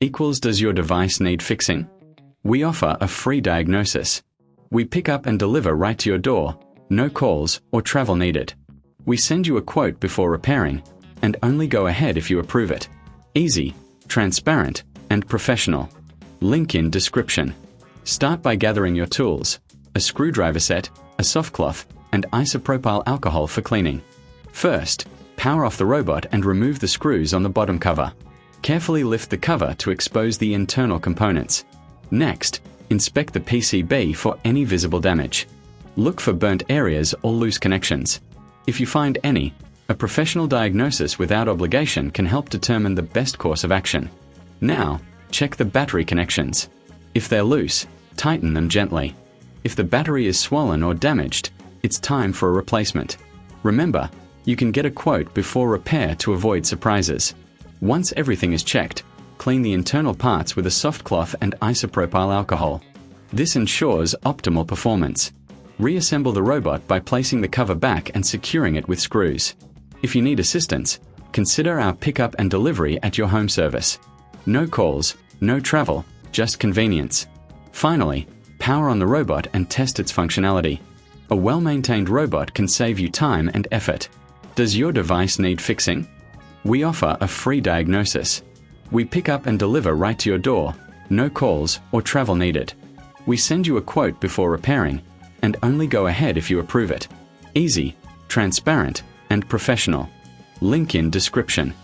equals does your device need fixing? We offer a free diagnosis. We pick up and deliver right to your door, no calls or travel needed. We send you a quote before repairing, and only go ahead if you approve it. Easy, transparent, and professional. Link in description. Start by gathering your tools, a screwdriver set, a soft cloth, and isopropyl alcohol for cleaning. First, power off the robot and remove the screws on the bottom cover. Carefully lift the cover to expose the internal components. Next, inspect the PCB for any visible damage. Look for burnt areas or loose connections. If you find any, a professional diagnosis without obligation can help determine the best course of action. Now, check the battery connections. If they're loose, tighten them gently. If the battery is swollen or damaged, it's time for a replacement. Remember, you can get a quote before repair to avoid surprises. Once everything is checked, clean the internal parts with a soft cloth and isopropyl alcohol. This ensures optimal performance. Reassemble the robot by placing the cover back and securing it with screws. If you need assistance, consider our pickup and delivery at your home service. No calls, no travel, just convenience. Finally, power on the robot and test its functionality. A well-maintained robot can save you time and effort. Does your device need fixing? We offer a free diagnosis. We pick up and deliver right to your door, no calls or travel needed. We send you a quote before repairing, and only go ahead if you approve it. Easy, transparent, and professional. Link in description.